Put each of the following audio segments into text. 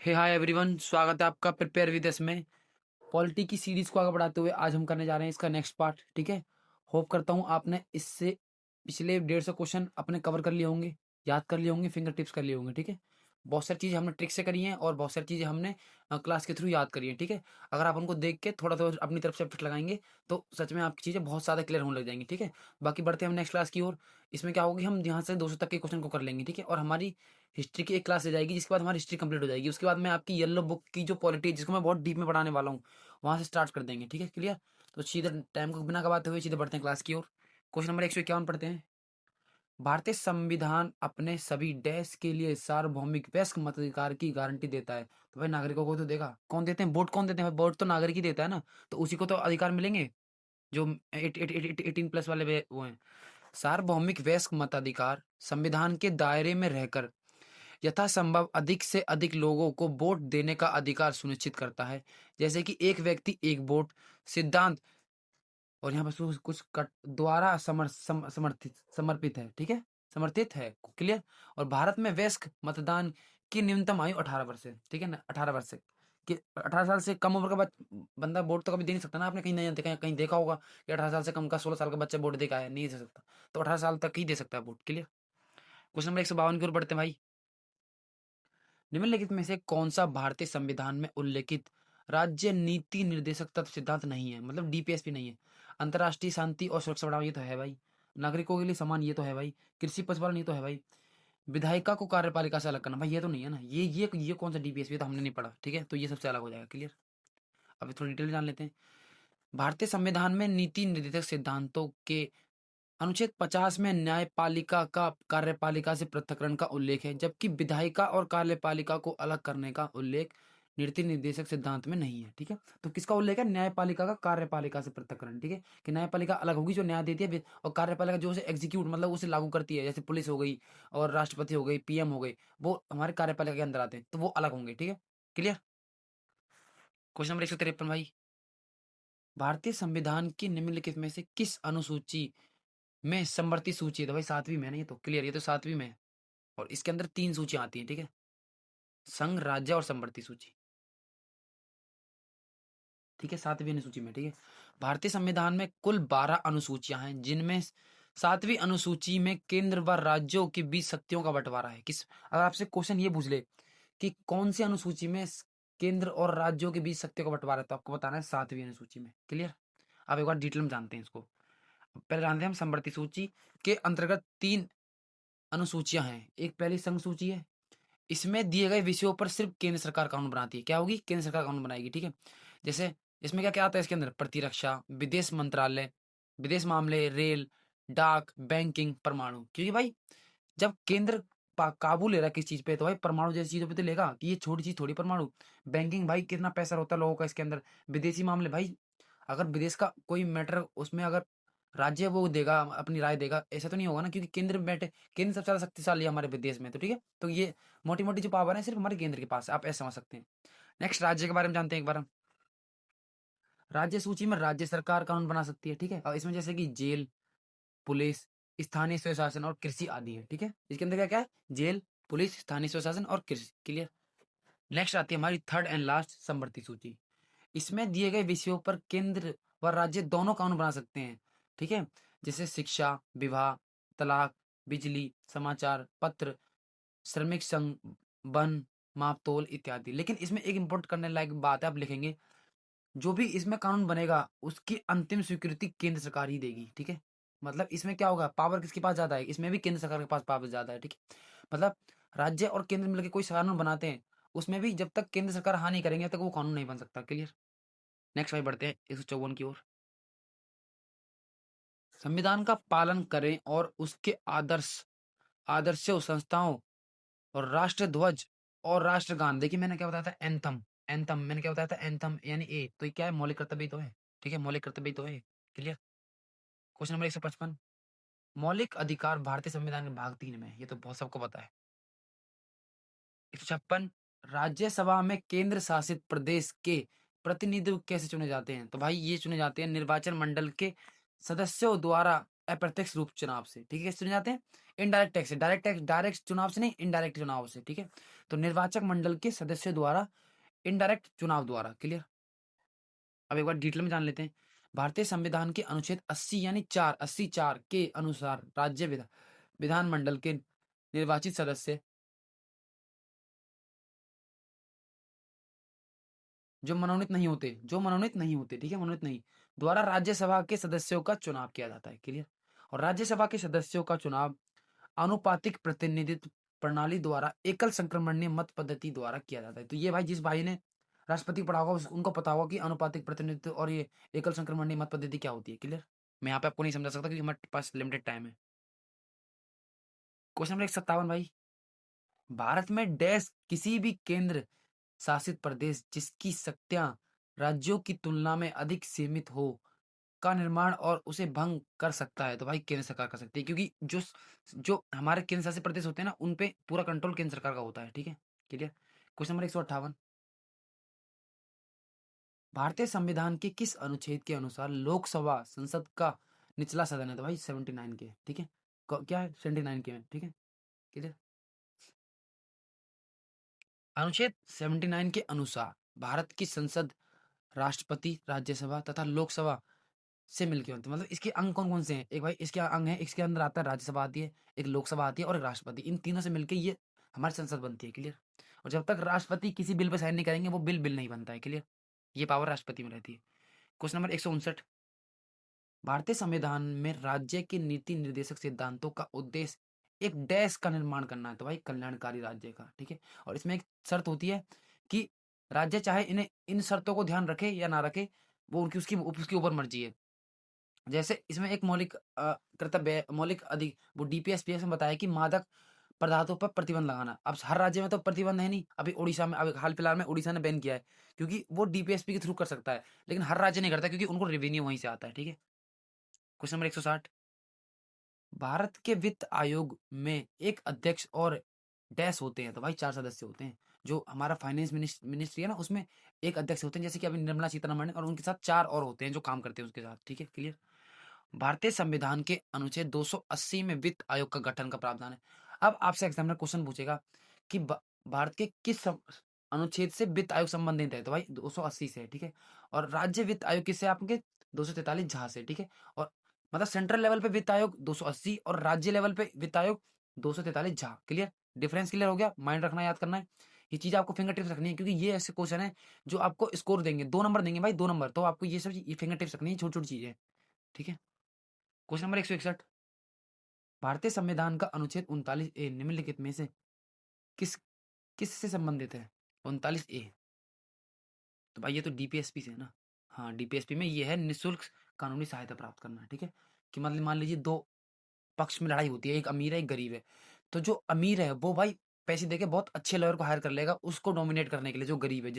हे hi everyone, स्वागत है आपका प्रिपेयर विद अस में। पॉलिटी की सीरीज को आगे बढ़ाते हुए आज हम करने जा रहे हैं इसका नेक्स्ट पार्ट। ठीक है, होप करता हूँ आपने इससे पिछले 150 क्वेश्चन अपने कवर कर लिए होंगे, याद कर लिए होंगे, फिंगर टिप्स कर लिए होंगे। ठीक है, बहुत सारी चीज़ें हमने ट्रिक से करी हैं और बहुत सारी चीज़ें हमने क्लास के थ्रू याद करी हैं। ठीक है, अगर आप उनको देख के थोड़ा थोड़ा अपनी तरफ से फिट लगाएंगे तो सच में आपकी चीज़ें बहुत ज़्यादा क्लियर होने लग जाएंगी। ठीक है, बाकी बढ़ते हैं हम नेक्स्ट क्लास की ओर। इसमें क्या होगी, हम यहाँ से 200 तक के क्वेश्चन को कर लेंगे। ठीक है, और हमारी हिस्ट्री की एक क्लास ले जाएगी, जिसके बाद हमारी हिस्ट्री कंप्लीट हो जाएगी। उसके बाद मैं आपकी येलो बुक की जो पॉलिटी है, जिसको मैं बहुत डीप में पढ़ाने वाला हूँ, वहाँ से स्टार्ट कर देंगे। ठीक है, क्लियर। तो सीधे टाइम को बिना गवाते हुए सीधे बढ़ते हैं क्लास की ओर। क्वेश्चन नंबर 151 पढ़ते हैं। भारतीय संविधान अपने सभी देश के लिए सार्वभौमिक वयस्क मताधिकार की गारंटी देता है। तो भाई नागरिकों को तो देगा, कौन देते हैं? वोट कौन देते हैं भाई? वोट तो नागरिक ही देता है ना, तो उसी को तो अधिकार मिलेंगे जो 18+ वाले वो हैं। सार्वभौमिक वयस्क मताधिकार संविधान के दायरे में रहकर यथासंभव अधिक से अधिक लोगों को वोट देने का अधिकार सुनिश्चित करता है। जैसे कि एक व्यक्ति एक वोट सिद्धांत, और यहाँ पर कुछ कट द्वारा समर्पित है। ठीक है, समर्थित है। क्लियर। और भारत में वयस्क मतदान की न्यूनतम आयु 18 वर्ष है। ठीक है ना, 18 वर्ष से कि 18 साल से कम उम्र का बंदा वोट तो कभी दे नहीं सकता ना। आपने कहीं नहीं देखा, कहीं देखा होगा कि 18 साल से कम का 16 साल का बच्चा वोट देगा है? नहीं दे सकता। तो 18 साल तक ही दे सकता है वोट। क्लियर। क्वेश्चन नंबर 152 की ओर बढ़ते हैं भाई। निम्नलिखित में से कौन सा भारतीय संविधान में उल्लेखित राज्य नीति निर्देशक तत्व सिद्धांत नहीं है? मतलब डीपीएसपी नहीं है। अंतर्राष्ट्रीय शांति और सुरक्षा बढ़ावा, ये तो है भाई। नागरिकों के लिए समान, ये तो है भाई। कृषि पशुपालन, ये तो है भाई। विधायिका को कार्यपालिका से अलग करना, भाई ये तो नहीं है ना। ये कौन सा डीपीएसपी, तो हमने नहीं पढ़ा। ठीक है, तो ये सबसे अलग हो जाएगा। क्लियर। अब थोड़ी डिटेल जान लेते हैं। भारतीय संविधान में नीति निर्देशक सिद्धांतों के अनुच्छेद 50 में न्यायपालिका का कार्यपालिका से पृथक्करण का उल्लेख है, जबकि विधायिका और कार्यपालिका को अलग करने का उल्लेख नीति निर्देशक सिद्धांत में नहीं है। ठीक है, तो किसका उल्लेख है? न्यायपालिका का कार्यपालिका से पृथक्करण। ठीक है, कि न्यायपालिका अलग होगी जो न्याय देती है, और कार्यपालिका जो उसे एग्जीक्यूट मतलब उसे लागू करती है, जैसे पुलिस हो गई और राष्ट्रपति हो गई, पीएम हो गई, वो हमारे कार्यपालिका के अंदर आते हैं, तो वो अलग होंगे। ठीक है, क्लियर। क्वेश्चन नंबर 153 भाई। भारतीय संविधान की निम्नलिखित में से किस अनुसूची में समवर्ती सूची है? तो भाई 7वीं में है ना, ये तो क्लियर, ये तो 7वीं में है। और इसके अंदर 3 सूचियां आती हैं। ठीक है, संघ, राज्य और समवर्ती सूची। ठीक है, 7वीं अनुसूची में। ठीक है, भारतीय संविधान में कुल 12 अनुसूचियां हैं, जिनमें 7वीं अनुसूची में केंद्र व राज्यों के बीच शक्तियों का बंटवारा है। किस, अगर आपसे क्वेश्चन ये पूछ ले कि कौन सी अनुसूची में केंद्र और राज्यों के बीच शक्तियों का बंटवारा है, तो आपको बताना है 7वीं अनुसूची में। क्लियर। अब एक बार डिटेल में जानते हैं इसको। पहले जानते हैं हम समवर्ती सूची के अंतर्गत 3 अनुसूचियां हैं। एक पहली संघ सूची है, इसमें दिए गए विषयों पर सिर्फ केंद्र सरकार कानून बनाती है। क्या होगी? केंद्र सरकार कानून बनाएगी। ठीक है, जैसे इसमें क्या क्या आता है इसके अंदर? प्रतिरक्षा, विदेश मंत्रालय, विदेश मामले, रेल, डाक, बैंकिंग, परमाणु। क्योंकि भाई जब केंद्र काबू ले रहा है किस चीज पे, तो भाई परमाणु जैसी चीजों पे तो लेगा, कि ये छोटी चीज थोड़ी परमाणु। बैंकिंग, भाई कितना पैसा होता है लोगों का इसके अंदर। विदेशी मामले, भाई अगर विदेश का कोई मैटर उसमें अगर राज्य वो देगा, अपनी राय देगा, ऐसा तो नहीं होगा ना, क्योंकि केंद्र में बैठे, केंद्र सबसे ज्यादा शक्तिशाली है हमारे विदेश में। तो ठीक है, तो ये मोटी मोटी जो पावर है सिर्फ हमारे केंद्र के पास है, आप ऐसे समझ सकते हैं। नेक्स्ट राज्य के बारे में जानते हैं एक बार हम। राज्य सूची में राज्य सरकार कानून बना सकती है। ठीक है, और इसमें जैसे कि जेल, पुलिस, स्थानीय स्वशासन और कृषि आदि है। ठीक है, इसके अंदर क्या क्या है? जेल, पुलिस, स्थानीय स्वशासन और कृषि। क्लियर। नेक्स्ट आती है हमारी थर्ड एंड लास्ट समवर्ती सूची। इसमें दिए गए विषयों पर केंद्र व राज्य दोनों कानून बना सकते हैं। ठीक है, जैसे शिक्षा, विवाह, तलाक, बिजली, समाचार पत्र, श्रमिक संघ, वन, मापतोल इत्यादि। लेकिन इसमें एक इंपोर्ट करने लायक बात है, आप लिखेंगे जो भी इसमें कानून बनेगा उसकी अंतिम स्वीकृति केंद्र सरकार ही देगी। ठीक है, मतलब इसमें क्या होगा, पावर किसके पास ज्यादा है? इसमें भी केंद्र सरकार के पास पावर ज्यादा है। ठीक है, मतलब राज्य और केंद्र मिलकर कोई कानून बनाते हैं, उसमें भी जब तक केंद्र सरकार हाँ नहीं करेंगे तब तक वो कानून नहीं बन सकता। क्लियर। नेक्स्ट भाई बढ़ते हैं 154 की ओर। संविधान का पालन करें और उसके आदर्शों, संस्थाओं और राष्ट्र ध्वज और राष्ट्रगान। देखिए मैंने क्या बताया था? एंथम। एंथम मैंने क्या बताया था? एंथम यानी ए, तो ये क्या है? मौलिक कर्तव्य ही तो है। ठीक है, मौलिक कर्तव्य ही तो है। क्लियर। Question number 155। मौलिक अधिकार भारतीय संविधान के भाग 3 में है। ये तो बहुत सबको पता है। 156। राज्यसभा में केंद्र शासित प्रदेश के प्रतिनिधि कैसे चुने जाते हैं? तो भाई ये चुने जाते हैं निर्वाचन मंडल के सदस्यों द्वारा अप्रत्यक्ष रूप चुनाव से। ठीक है, कैसे चुने जाते हैं? इनडायरेक्ट टैक्स से। डायरेक्ट टैक्स, डायरेक्ट चुनाव से नहीं, इनडायरेक्ट चुनाव से। ठीक है, तो निर्वाचक मंडल के सदस्यों द्वारा इनडायरेक्ट चुनाव द्वारा। क्लियर। अब एक बार डिटेल में जान लेते हैं। भारतीय संविधान के अनुच्छेद 80 यानी 4 के अनुसार राज्य विधानमंडल के निर्वाचित सदस्य जो मनोनीत नहीं होते, ठीक है, मनोनीत नहीं, द्वारा राज्यसभा के सदस्यों का चुनाव किया जाता है। क्लियर। और राज्यसभा के सदस्यों का चुनाव आनुपातिक प्रतिनिधित्व प्रणाली द्वारा एकल संक्रमणीय मत पद्धति द्वारा किया जाता है। तो ये भाई जिस भाई ने राष्ट्रपति पढ़ा होगा उनको पता होगा कि अनुपातिक प्रतिनिधित्व और ये एकल संक्रमणीय मत पद्धति क्या होती है। क्लियर। मैं यहाँ पे आपको नहीं समझा सकता क्योंकि हमारे पास लिमिटेड टाइम है। क्वेश्चन नंबर 157 भाई, भारत में डैश किसी भी केंद्र शासित प्रदेश जिसकी शक्तियां राज्यों की तुलना में अधिक सीमित हो का निर्माण और उसे भंग कर सकता है। तो भाई केंद्र सरकार कर सकती है, क्योंकि जो जो हमारे केंद्र शासित प्रदेश होते हैं ना, उन पे पूरा कंट्रोल केंद्र सरकार का होता है। ठीक है, क्लियर। क्वेश्चन नंबर 158, भारतीय संविधान के किस अनुच्छेद के अनुसार लोकसभा संसद का निचला सदन है? तो भाई 79 के। ठीक है, क्या है 79 के में। ठीक है, क्लियर। अनुच्छेद 79 के अनुसार भारत की संसद राष्ट्रपति, राज्यसभा तथा लोकसभा से मिलके बनती है। मतलब इसके अंग कौन कौन से हैं? एक भाई इसके अंग है, इसके अंदर आता है राज्यसभा आती है, एक लोकसभा आती है और एक राष्ट्रपति। इन तीनों से मिलकर ये हमारी संसद बनती है। क्लियर। और जब तक राष्ट्रपति किसी बिल पे साइन नहीं करेंगे वो बिल नहीं बनता है। क्लियर। ये पावर राष्ट्रपति में रहती है। क्वेश्चन नंबर 159, भारतीय संविधान में राज्य के नीति निर्देशक सिद्धांतों का उद्देश्य एक डैश का निर्माण करना है। तो भाई कल्याणकारी राज्य का। ठीक है, और इसमें एक शर्त होती है कि राज्य चाहे इन्हें इन शर्तों को ध्यान रखे या ना रखे, वो उनकी उसकी ऊपर मर्जी है। जैसे इसमें एक मौलिक कर्तव्य, मौलिक अधिक, वो डीपीएसपीएस में बताया कि मादक पदार्थों पर प्रतिबंध लगाना। अब हर राज्य में तो प्रतिबंध है नहीं। अभी उड़ीसा में, अभी हाल फिलहाल में उड़ीसा ने बैन किया है, क्योंकि वो डीपीएसपी के थ्रू कर सकता है, लेकिन हर राज्य नहीं करता क्योंकि उनको रेवेन्यू वहीं से आता है। ठीक है। क्वेश्चन नंबर 160, भारत के वित्त आयोग में एक अध्यक्ष और डैश होते हैं। तो भाई 4 सदस्य होते हैं। जो हमारा फाइनेंस मिनिस्ट्री है ना, उसमें एक अध्यक्ष होते हैं, जैसे कि अभी निर्मला सीतारमण है, और उनके साथ 4 और होते हैं जो काम करते हैं उसके साथ। ठीक है, क्लियर। भारतीय संविधान के अनुच्छेद 280 में वित्त आयोग का गठन का प्रावधान है। अब आपसे एग्जामिनर क्वेश्चन पूछेगा कि भारत के किस अनुच्छेद से वित्त आयोग संबंधित है? तो भाई 280 से है। ठीक है, और राज्य वित्त आयोग किससे? आपके 243 झा से। ठीक है, और मतलब सेंट्रल लेवल पे वित्त आयोग 280 और राज्य लेवल पे वित्त आयोग 243 झा। क्लियर। डिफरेंस क्लियर हो गया? माइंड रखना, याद करना है ये चीज, आपको फिंगर टिप्स रखनी है, क्योंकि ये ऐसे क्वेश्चन है जो आपको स्कोर देंगे, 2 नंबर देंगे भाई, 2 नंबर। तो आपको ये सब ये फिंगर टिप्स रखनी है, छोटी छोटी चीजें। ठीक है। क्वेश्चन नंबर 161, भारतीय संविधान का अनुच्छेद 39A निम्नलिखित में से किस किस से संबंधित है? 39A। तो भाई ये तो डीपीएसपी से है ना। हाँ, डीपीएसपी में ये है निःशुल्क कानूनी सहायता प्राप्त करना। ठीक है, कि मतलब मान लीजिए 2 पक्ष में लड़ाई होती है, एक अमीर है एक गरीब है, तो जो अमीर है वो भाई पैसे देके बहुत अच्छे लॉयर को हायर कर लेगा उसको डोमिनेट करने के लिए। जो गरीब है,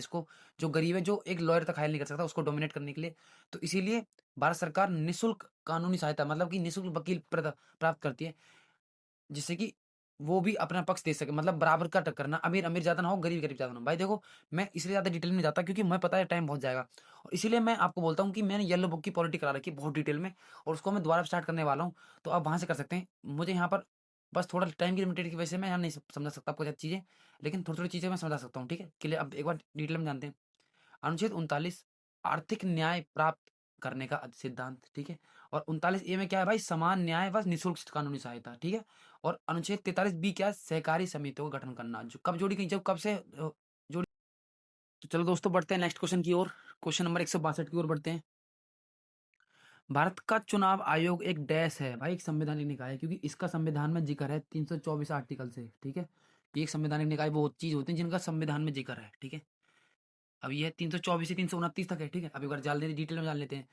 जो गरीब है, जो एक लॉयर तक हायर नहीं कर सकता, उसको डोमिनेट करने के लिए। तो इसीलिए भारत सरकार निःशुल्क कानूनी सहायता, मतलब कि निःशुल्क वकील प्राप्त करती है, जिससे कि वो भी अपना पक्ष दे सके, मतलब बराबर का टक्कर ना, अमीर अमीर ज्यादा ना हो, गरीब गरीब ज्यादा ना हो। भाई देखो, मैं इसलिए ज्यादा डिटेल में नहीं जाता क्योंकि मैं पता है टाइम बहुत जाएगा, और इसीलिए मैं आपको बोलता हूँ कि मैंने येलो बुक की पॉलिटी करा रखी है बहुत डिटेल में, और उसको मैं दोबारा स्टार्ट करने वाला हूँ। तो आप वहां से कर सकते हैं। मुझे यहाँ पर बस थोड़ा टाइम की लिमिटेड की वजह से मैं यहाँ नहीं समझा सकता आपको ज़्यादा चीज़ें, लेकिन थोड़ी थोड़ी चीज़ें मैं समझा सकता हूँ। ठीक है, के लिए अब एक बार डिटेल में जानते हैं। अनुच्छेद 39 आर्थिक न्याय प्राप्त करने का सिद्धांत। ठीक है, और 39A में क्या है भाई? समान न्याय व निःशुल्क कानूनी सहायता। ठीक है, और अनुच्छेद 43B क्या है? सहकारी समितियों का गठन करना। जो कब जोड़ी गई? जब कब से जोड़ी। तो चलो दोस्तों, बढ़ते हैं नेक्स्ट क्वेश्चन की ओर। क्वेश्चन नंबर 162 की ओर बढ़ते हैं। भारत का चुनाव आयोग एक डैश है भाई, एक संवैधानिक निकाय है, क्योंकि इसका संविधान में जिक्र है 324 आर्टिकल से। ठीक है, ये एक संवैधानिक निकाय वो चीज होती है जिनका संविधान में जिक्र है। ठीक है, अब ये 324 से 329 तक है। ठीक है, अब एक बार जान लेते, डिटेल में जान लेते हैं।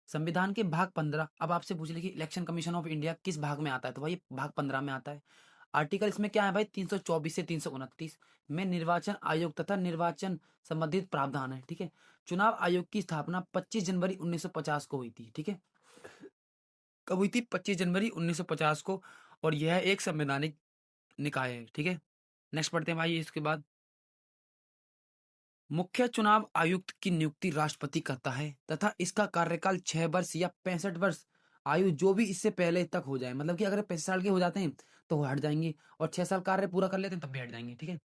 संविधान के भाग 15, अब आपसे पूछ ले कि इलेक्शन कमीशन ऑफ इंडिया किस भाग में आता है? तो भाई भाग 15 में आता है। आर्टिकल इसमें क्या है भाई? 324 से 329 में निर्वाचन आयोग तथा निर्वाचन संबंधित प्रावधान है। ठीक है, चुनाव आयोग की स्थापना 25 जनवरी 1950 को हुई थी। ठीक है, कब हुई थी? 25 जनवरी 1950 को, और यह एक संवैधानिक निकाय है। ठीक है, नेक्स्ट पढ़ते हैं भाई। इसके बाद मुख्य चुनाव आयुक्त की नियुक्ति राष्ट्रपति करता है तथा इसका कार्यकाल 6 वर्ष या 65 वर्ष आयु जो भी इससे पहले तक हो जाए। मतलब कि अगर 65 साल के हो जाते हैं तो वो हट जाएंगे, और 6 साल कार्य पूरा कर लेते हैं तब भी हट जाएंगे। ठीक है,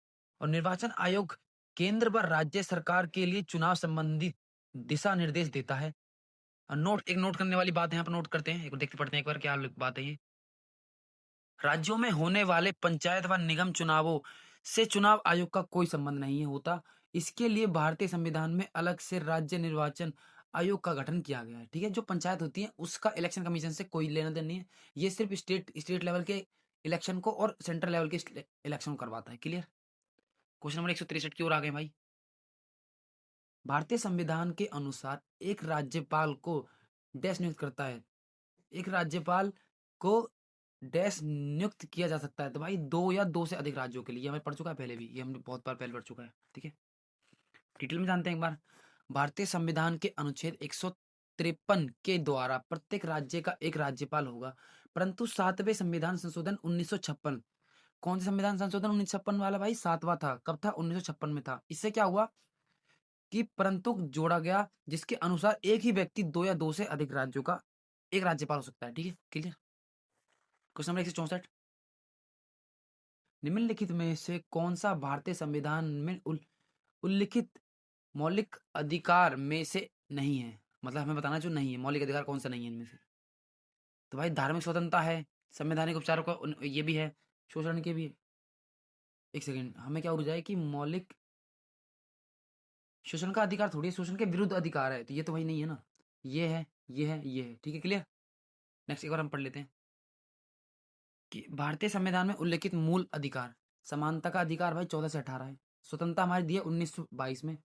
और निर्वाचन आयोग केंद्र व राज्य सरकार के लिए चुनाव संबंधी दिशा निर्देश देता है। एक नोट करने वाली बात है, यहाँ पर नोट करते हैं, एक देखते पढ़ते हैं एक बार क्या बात है ये। राज्यों में होने वाले पंचायत व निगम चुनावों से चुनाव आयोग का कोई संबंध नहीं है होता। इसके लिए भारतीय संविधान में अलग से राज्य निर्वाचन आयोग का गठन किया गया है। ठीक है, जो पंचायत होती है उसका इलेक्शन कमीशन से कोई लेना देना नहीं है। ये सिर्फ स्टेट लेवल के इलेक्शन को और सेंट्रल लेवल के इलेक्शन को करवाता है। क्लियर। क्वेश्चन नंबर 163 की ओर आ गए भाई। भारतीय संविधान के अनुसार एक राज्यपाल को डैश नियुक्त करता है। एक राज्यपाल को डैश नियुक्त किया जा सकता है, तो भाई 2 या 2 से अधिक राज्यों के लिए। ये हमें पढ़ चुका है पहले भी, ये हमने बहुत बार पहले पढ़ चुका है। ठीक है, डिटेल में जानते हैं एक बार। भारतीय संविधान के अनुच्छेद 153 के द्वारा प्रत्येक राज्य का एक राज्यपाल होगा, परंतु 7वें संविधान संशोधन 1956, कौन सा संविधान संशोधन 1956 वाला भाई? 7वां था। कब था? 1956 में था। इससे क्या हुआ कि परंतु जोड़ा गया, जिसके अनुसार एक ही व्यक्ति 2 या 2 से अधिक राज्यों का एक राज्यपाल हो सकता है। ठीक है, क्लियर। क्वेश्चन नंबर 164, निम्नलिखित में से कौन सा भारतीय संविधान में उल्लिखित मौलिक अधिकार में से नहीं है? मतलब हमें बताना जो नहीं है, मौलिक अधिकार कौन सा नहीं है इनमें से। तो भाई धार्मिक स्वतंत्रता है, संवैधानिक उपचारों का ये भी है, शोषण के भी। एक सेकेंड, हमें क्या उड़ जाए कि मौलिक शोषण का अधिकार थोड़ी है, शोषण के विरुद्ध अधिकार है, तो ये तो भाई नहीं है ना। ये है, ये है, ये है। ठीक है, क्लियर। नेक्स्ट एक बार हम पढ़ लेते हैं कि भारतीय संविधान में उल्लेखित मूल अधिकार, समानता का अधिकार भाई 14 से 18 है। स्वतंत्रता हमारी दी है 1922 में।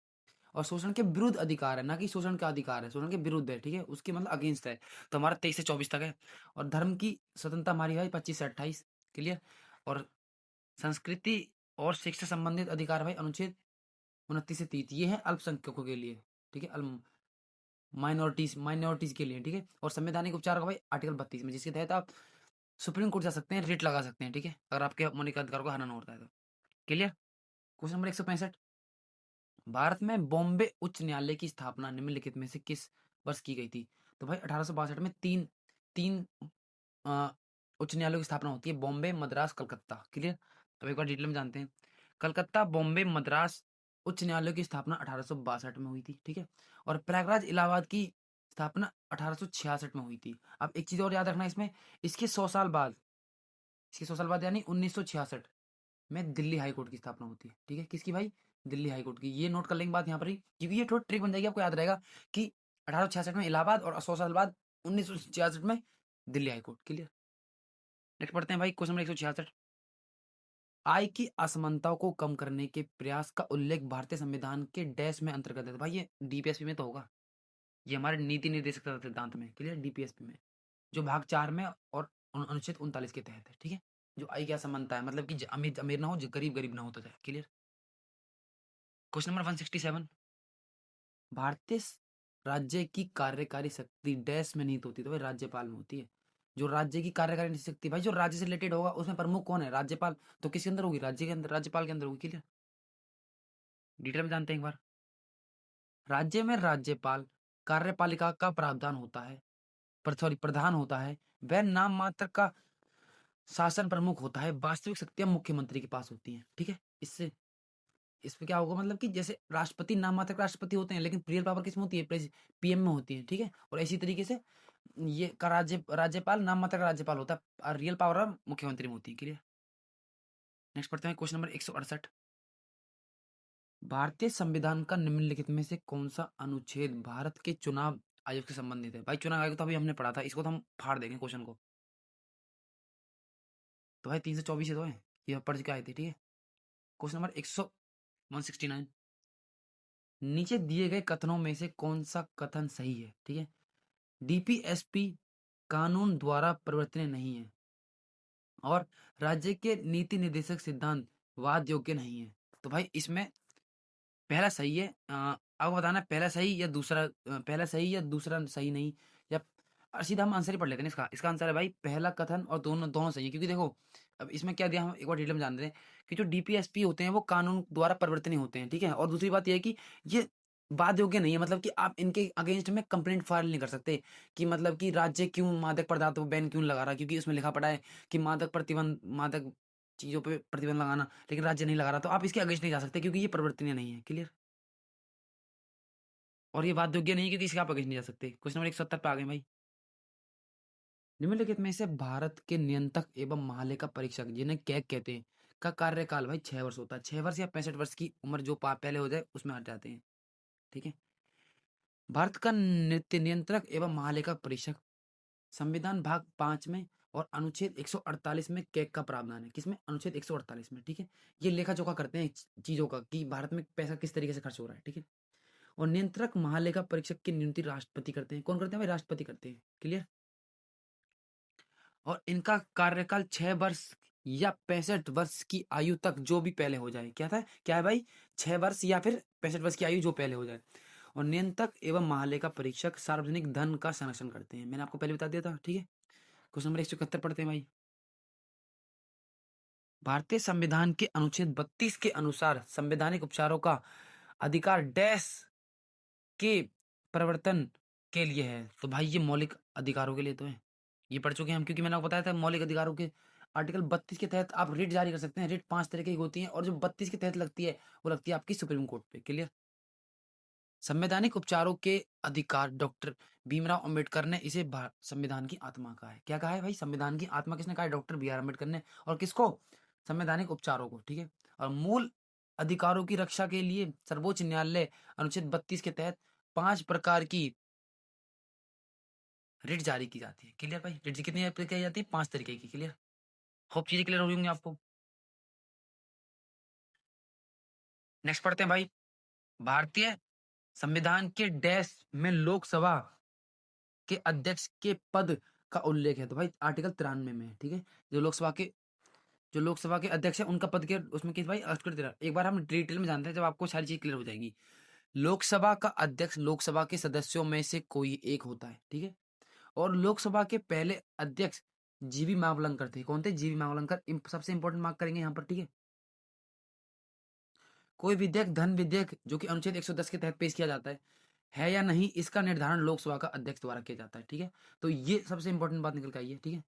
और शोषण के विरुद्ध अधिकार है, ना कि शोषण का अधिकार है, शोषण के विरुद्ध है। ठीक है, उसके मतलब अगेंस्ट है, तो हमारा 23 से 24 तक है। और धर्म की स्वतंत्रता हमारी है 25 से 28। क्लियर। और संस्कृति और शिक्षा संबंधित अधिकार भाई अनुच्छेद 29 से 30, ये है अल्पसंख्यकों के लिए। ठीक है, माइनॉरिटीज के लिए। ठीक है, और संवैधानिक उपचार का भाई आर्टिकल 32 में, जिसके तहत आप सुप्रीम कोर्ट जा सकते हैं, रिट लगा सकते हैं। ठीक है, अगर आपके मौलिक अधिकार को हराना होता है तो। क्लियर। क्वेश्चन नंबर 165, भारत में बॉम्बे उच्च न्यायालय की स्थापना निम्नलिखित में से किस वर्ष की गई थी? तो भाई 1862 में तीन तीन अ, उच्च न्यायालयों की स्थापना होती है, बॉम्बे, मद्रास, कलकत्ता। क्लियर। तो एक बार डिटेल में जानते हैं। कलकत्ता, बॉम्बे, मद्रास उच्च न्यायालयों की स्थापना 1862 में हुई थी। ठीक है, और प्रयागराज इलाहाबाद की स्थापना 1866 में हुई थी। अब एक चीज और याद रखना इसमें, इसके 100 साल बाद, इसके 100 साल बाद यानी 1966 में दिल्ली हाई कोर्ट की स्थापना होती है। ठीक है, किसकी भाई? दिल्ली हाई कोर्ट की। ये नोट कर लेंगे बात यहाँ पर ही, क्योंकि ये थोड़ा ट्रिक बन जाएगी, आपको याद रहेगा कि 1866 में इलाहाबाद और 100 साल बाद 1966 में Delhi high court. Clear. Next पढ़ते हैं भाई, क्वेश्चन नंबर 166, आय की असमानताओं को कम करने के प्रयास का उल्लेख भारतीय संविधान के डैश में अंतर्गत है। तो भाई ये डीपीएसपी में तो होगा, ये हमारे नीति निर्देशक सिद्धांत में। क्लियर, डीपीएसपी में जो भाग 4 में और अनुच्छेद 39 के तहत है। ठीक है, जो आय की असमानता है, मतलब कि अमीर अमीर ना हो, गरीब गरीब ना हो तो जाए। क्लियर। क्वेश्चन नंबर 167, भारतीय राज्य की कार्यकारी शक्ति डैश में निहित होती है। तो भाई राज्यपाल में होती है। जो राज्य की कार्यकारी शक्ति भाई, जो राज्य से रिलेटेड होगा उसमें प्रमुख कौन है? राज्यपाल। तो किसके अंदर होगी? राज्य के अंदर, राज्यपाल के अंदर होगी। क्लियर। डिटेल में जानते हैं एक बार। राज्य में राज्यपाल कार्यपालिका का प्रावधान होता है, प्रधान होता है। वह नाम मात्र का शासन प्रमुख होता है, वास्तविक शक्तियां मुख्यमंत्री के पास होती हैं। ठीक है, इससे इसमें क्या होगा, मतलब कि जैसे राष्ट्रपति नाम मात्र के राष्ट्रपति होते हैं, लेकिन रियल पावर किसमें होती है? पीएम में होती है। ठीक है, और इसी तरीके से ये का राज्यपाल नाम मात्र का राज्यपाल होता है, और रियल पावर मुख्यमंत्री में होती है। क्लियर। नेक्स्ट पढ़ते हैं क्वेश्चन नंबर 168, भारतीय संविधान का निम्नलिखित में से कौन सा अनुच्छेद भारत के चुनाव आयोग से संबंधित है? भाई चुनाव आयोग तो अभी हमने पढ़ा था, इसको तो हम फाड़ देंगे क्वेश्चन को। तो भाई 324 तो है, ये पढ़ के आए थे। ठीक है, क्वेश्चन नंबर 169, नीचे दिए गए कथनों में से कौन सा कथन सही है? ठीक है, डीपीएसपी कानून द्वारा परिवर्तनीय नहीं है और राज्य के नीति निर्देशक सिद्धांत वाद योग्य नहीं है। तो भाई इसमें पहला सही है, आपको बताना है पहला सही या दूसरा, पहला सही या दूसरा सही नहीं, या सीधा हम आंसर ही पढ़ लेते हैं। इसका आंसर है भाई पहला कथन, और दोनों दोनों सही है। क्योंकि देखो अब इसमें क्या दिया, हम एक बार डिटेल में जान रहे हैं कि जो डीपीएसपी होते हैं वो कानून द्वारा परिवर्तनीय होते हैं। ठीक है, और दूसरी बात यह है कि ये वाद योग्य नहीं है, मतलब कि आप इनके अगेंस्ट में कंप्लेंट फाइल नहीं कर सकते कि मतलब कि राज्य क्यों मादक पदार्थों को बैन क्यों लगा रहा है, क्योंकि उसमें लिखा पड़ा है कि मादक प्रतिबंध, मादक चीजों पे प्रतिबंध लगाना, लेकिन राज्य नहीं लगा रहा, तो आप इसके अगेंस्ट नहीं जा सकते क्योंकि ये परिवर्तनीय नहीं है। क्लियर? और ये बात योग्य नहीं है क्योंकि इसके आप अगेंस्ट नहीं जा सकते। क्वेश्चन नंबर 170 पे आ गए भाई। निम्नलिखित में से भारत के नियंत्रक एवं महालेखा परीक्षक, जिन्हें कैग कहते हैं, का कार्यकाल भाई 6 वर्ष होता है। 6 वर्ष या 65 वर्ष की उम्र जो पहले हो जाए उसमें हट जाते हैं। ठीक है। भारत का नित्य नियंत्रक एवं महालेखा परीक्षक संविधान भाग 5 में और अनुच्छेद 148 में कैग का प्रावधान है। किसमें? अनुच्छेद 148 में। ठीक है। ये लेखा जोखा करते हैं चीजों का कि भारत में पैसा किस तरीके से खर्च हो रहा है। ठीक है। और नियंत्रक महालेखा परीक्षक की नियुक्ति राष्ट्रपति करते हैं। कौन करते हैं भाई? राष्ट्रपति करते हैं। क्लियर? और इनका कार्यकाल 6 वर्ष या 65 वर्ष की आयु तक जो भी पहले हो जाए। क्या था? क्या है भाई? 6 वर्ष या फिर 65 वर्ष की आयु जो पहले हो जाए। और नियंत्रक एवं महालेखा परीक्षक सार्वजनिक धन का संरक्षण करते हैं। मैंने आपको पहले बता दिया था। ठीक है। क्वेश्चन नंबर 171 पढ़ते हैं भाई। भारतीय संविधान के अनुच्छेद 32 के अनुसार संवैधानिक उपचारों का अधिकार डैश के प्रवर्तन के लिए है। तो भाई ये मौलिक अधिकारों के लिए तो है, ये पढ़ चुके हैं हम, क्योंकि मैंने आपको बताया था मौलिक अधिकारों के आर्टिकल 32 के तहत आप रिट जारी कर सकते हैं। रिट 5 तरीके की होती है और जो 32 के तहत लगती है वो लगती है आपकी सुप्रीम कोर्ट पे। क्लियर? संवैधानिक उपचारों के अधिकार डॉक्टर भीमराव अंबेडकर ने इसे संविधान की आत्मा कहा है। क्या कहा है भाई? संविधान की आत्मा किसने कहा है? डॉक्टर बी आर अम्बेडकर ने। और किसको? संवैधानिक उपचारों को। ठीक है। और मूल अधिकारों की रक्षा के लिए सर्वोच्च न्यायालय अनुच्छेद 32 के तहत 5 प्रकार की रिट जारी की जाती है। क्लियर भाई? रिट कितनी की जाती है? 5 तरीके की। क्लियर? होप चीजें क्लियर हो रही होंगी आपको। नेक्स्ट पढ़ते हैं भाई। भारतीय संविधान के डैश में लोकसभा के अध्यक्ष के पद का उल्लेख है। तो भाई आर्टिकल 93 में है। ठीक है। जो लोकसभा के अध्यक्ष है उनका पद के उसमें किस भाई? आर्टिकल 13। एक बार हम डिटेल में जानते हैं जब आपको सारी चीज क्लियर हो जाएगी। लोकसभा का अध्यक्ष लोकसभा के सदस्यों में से कोई एक होता है। ठीक है। और लोकसभा के पहले अध्यक्ष जीवी मावलंकर थे। कौन थे? जीवी मावलंकर। सबसे इंपॉर्टेंट मार्क करेंगे यहाँ पर। ठीक है। कोई विधेयक धन विधेयक जो कि अनुच्छेद 110 के तहत पेश किया जाता है या नहीं, इसका निर्धारण लोकसभा का अध्यक्ष द्वारा किया जाता है। ठीक है। तो ये सबसे इंपॉर्टेंट बात निकल के आई है। ठीक है।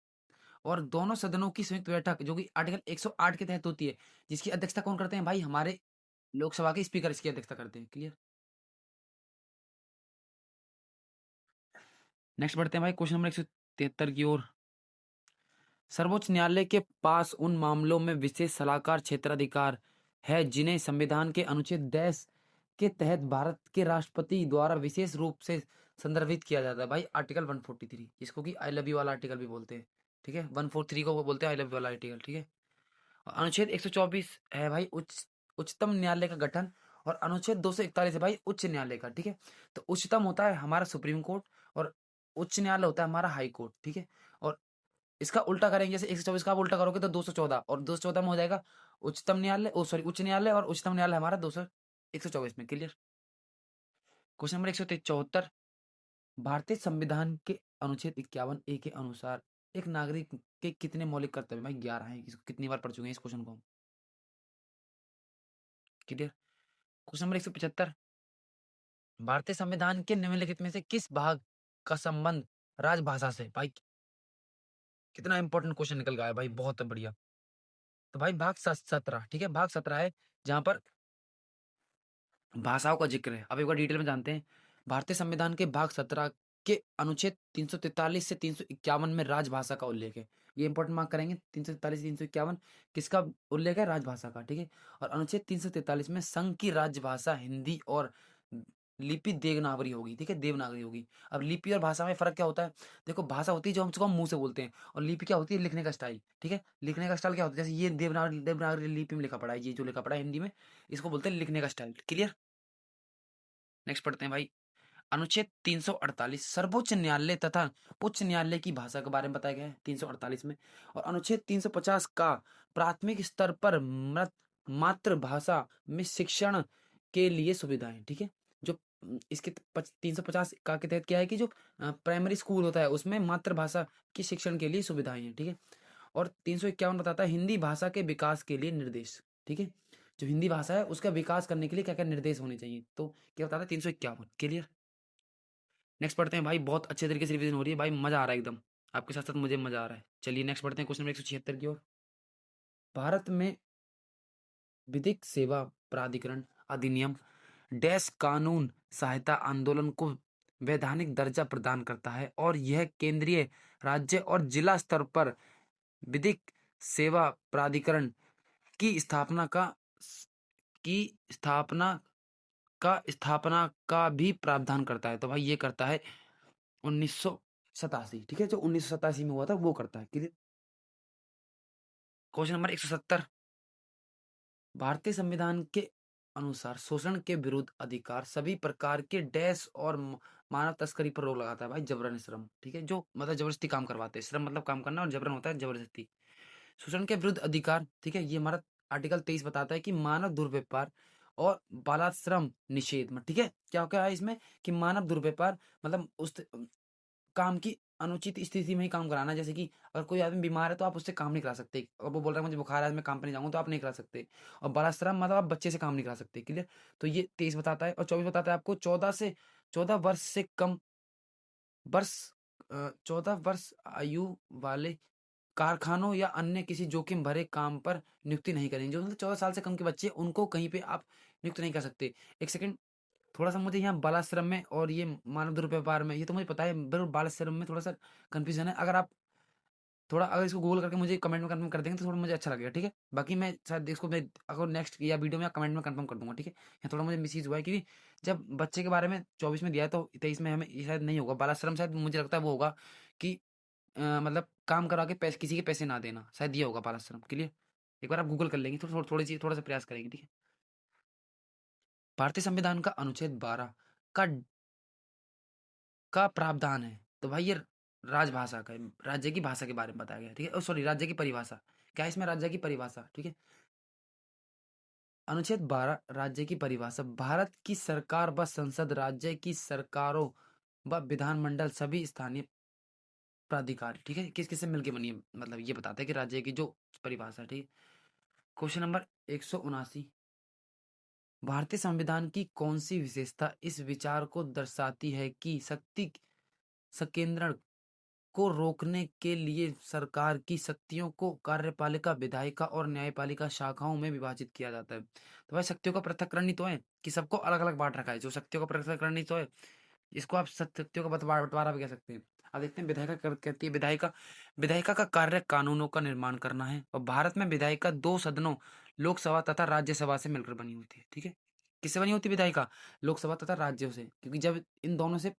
और दोनों सदनों की संयुक्त बैठक जो कि आर्टिकल 108 के तहत होती है, जिसकी अध्यक्षता कौन करते हैं भाई? हमारे लोकसभा के स्पीकर इसकी अध्यक्षता करते हैं। क्लियर? नेक्स्ट बढ़ते हैं भाई क्वेश्चन नंबर 173 की ओर। सर्वोच्च न्यायालय के पास उन मामलों में विशेष सलाहकार क्षेत्राधिकार है जिन्हें संविधान के अनुच्छेद 10 के तहत भारत के राष्ट्रपति द्वारा विशेष रूप से संदर्भित किया जाता है। भाई आर्टिकल 143, जिसको कि आई लव यू वाला आर्टिकल भी बोलते हैं। ठीक है। 143 को वो बोलते हैं आई लव यू वाला आर्टिकल। ठीक है। और अनुच्छेद 124 है भाई उच्चतम न्यायालय का गठन। और अनुच्छेद 241 है भाई उच्च न्यायालय का। ठीक है। तो उच्चतम होता है हमारा सुप्रीम कोर्ट और उच्च न्यायालय होता है हमारा हाई कोर्ट। ठीक है। और इसका उल्टा करेंगे, जैसे 124 का आप उल्टा करोगे तो 214, और 214 में हो जाएगा उच्चतम न्यायालय, ओ सॉरी उच्च न्यायालय, और उच्चतम न्यायालय हमारा 200 124 में। क्लियर? Question number 174। भारतीय संविधान के अनुच्छेद 51 ए के अनुसार एक नागरिक के कितने मौलिक कर्तव्य? भाई 11 है। इसको कितनी बार पढ़ चुके हैं इस क्वेश्चन को हम। क्लियर? Question number 175। भारतीय संविधान के निम्नलिखित में से किस भाग का संबंध राजभाषा से? भाई कितना इंपॉर्टेंट क्वेश्चन निकल गया है भाई, बहुत बढ़िया। तो भाई भाग 17। ठीक है। भाग 17 है जहां पर भाषाओं का जिक्र है। अब एक बार डिटेल में जानते हैं। भारतीय संविधान के भाग 17 के अनुच्छेद 343 से 351 में राजभाषा का उल्लेख है। ये इंपॉर्टेंट मार्क करेंगे। 343 से 351 किसका उल्लेख है? राजभाषा का। ठीक है। और अनुच्छेद 343 में संघ की राजभाषा हिंदी और लिपि देवनागरी होगी। ठीक है। देवनागरी होगी। अब लिपि और भाषा में फर्क क्या होता है? देखो भाषा होती है जो हम मुंह से बोलते हैं, और लिपि क्या होती है? लिखने का स्टाइल। ठीक है। लिखने का स्टाइल क्या होता है? जैसे ये देवनागरी देवनागरी लिपि में लिखा पड़ा है, ये जो लिखा पड़ा है हिंदी में, इसको बोलते हैं लिखने का स्टाइल। क्लियर? नेक्स्ट पढ़ते हैं भाई। अनुच्छेद 348 सर्वोच्च न्यायालय तथा उच्च न्यायालय की भाषा के बारे में बताया गया है 348 में। और अनुच्छेद 350 का प्राथमिक स्तर पर मातृभाषा में शिक्षण के लिए सुविधाएं। ठीक है। जो इसके 350 का के तहत क्या है कि जो प्राइमरी स्कूल होता है उसमें मातृभाषा की शिक्षण के लिए सुविधाएं हैं। ठीक है। और 351 बताता है हिंदी भाषा के विकास के लिए निर्देश। ठीक है। जो हिंदी भाषा है उसका विकास करने के लिए क्या क्या निर्देश होने चाहिए, तो क्या बताता है 351। क्लियर? नेक्स्ट पढ़ते हैं भाई। बहुत अच्छे तरीके से रिवीजन हो रही है भाई, मजा आ रहा है एकदम। आपके साथ साथ मुझे मजा आ रहा है। चलिए नेक्स्ट पढ़ते हैं क्वेश्चन नंबर 176 की ओर। भारत में विधिक सेवा प्राधिकरण अधिनियम डैश कानून सहायता आंदोलन को वैधानिक दर्जा प्रदान करता है और यह केंद्रीय, राज्य और जिला स्तर पर विधिक सेवा प्राधिकरण की स्थापना का की स्थापना का भी प्रावधान करता है। तो भाई ये करता है 1987, ठीक है, जो 1987 में हुआ था वो करता है। क्लियर। क्वेश्चन नंबर 170, भारतीय संविधान के अनुसार शोषण के विरुद्ध अधिकार सभी प्रकार के डैश और मानव तस्करी पर रोक लगाता है। भाई जबरन श्रम, ठीक है, जो मतलब जबरदस्ती काम करवाते हैं। श्रम मतलब काम करना और जबरन होता है जबरदस्ती। शोषण के विरुद्ध अधिकार, ठीक है, ये हमारा आर्टिकल 23 बताता है कि मानव दुर्व्यवहार और बालाश्रम निषेध में, ठीक है, क्या क्या है इसमें कि मानव दुर्व्यवहार मतलब उस काम की अनुचित स्थिति में ही काम कराना। जैसे कि अगर कोई आदमी बीमार है तो आप उससे काम नहीं करा सकते। अगर वो बोल रहा है मुझे बुखार है आज मैं काम पे नहीं जाऊंगा तो आप नहीं करा सकते। और बालाश्रम मतलब आप बच्चे से काम नहीं करा सकते। क्लियर। तो ये 23 बताता है। और 24 बताता है आपको 14 वर्ष से कम वर्ष 14 वर्ष आयु वाले कारखानों या अन्य किसी जोखिम भरे काम पर नियुक्ति नहीं करेंगे। जो मतलब 14 साल से कम के बच्चे उनको कहीं पे आप नियुक्त नहीं कर सकते। एक सेकंड, थोड़ा सा मुझे यहाँ बालाश्रम में और ये मानव दुर्व्यवहार में ये तो मुझे पता है, पर बालाश्रम में थोड़ा सा कंफ्यूजन है। अगर आप थोड़ा अगर इसको गूगल करके मुझे कमेंट में कंफर्म कर देंगे तो थोड़ा मुझे अच्छा लगेगा, ठीक है। बाकी मैं शायद इसको मैं अगर नेक्स्ट या वीडियो में या कमेंट में कंफर्म कर दूंगा, ठीक है। यहाँ थोड़ा मुझे मिस हुआ है क्योंकि जब बच्चे के बारे में 24 में दिया है तो 23 में हमें ये शायद नहीं होगा। बालाश्रम शायद मुझे लगता है वो होगा कि मतलब काम करा के पैसे किसी के पैसे ना देना, शायद ये होगा बालाश्रम। क्लियर। एक बार आप गूगल कर लेंगे तो थोड़ी सी थोड़ा सा प्रयास करेंगे, ठीक है। भारतीय संविधान का अनुच्छेद 12 का प्रावधान है। तो भाई ये राजभाषा का राज्य की भाषा के बारे में बताया गया, ठीक है। सॉरी, राज्य की परिभाषा क्या है इसमें, राज्य की परिभाषा, ठीक है। अनुच्छेद 12 राज्य की परिभाषा, भारत की सरकार व संसद राज्य की सरकारों व विधानमंडल सभी स्थानीय प्राधिकार, ठीक है, किस किस से मिलकर बनी है, मतलब ये बताता है कि राज्य की जो परिभाषा, ठीक है। क्वेश्चन नंबर 179, भारतीय संविधान की कौन सी विशेषता इस विचार को दर्शाती है कि शक्ति संकेंद्रण को रोकने के लिए सरकार की शक्तियों को कार्यपालिका, विधायिका और न्यायपालिका शाखाओं में विभाजित किया जाता है। तो भाई शक्तियों का पृथक्करण ही तो है कि सबको अलग अलग बांट रखा है। जो शक्तियों का पृथक्करण ही तो है, इसको आप शक्तियों का बंटवारा भी कह सकते हैं। अब देखते हैं विधायिका कहती है, विधायिका विधायिका का कार्य कानूनों का निर्माण करना है। और भारत में विधायिका दो सदनों लोकसभा तथा राज्यसभा से मिलकर बनी होती है, ठीक है। किससे बनी होती है विधायिका? लोकसभा तथा राज्यों से, क्योंकि जब इन दोनों से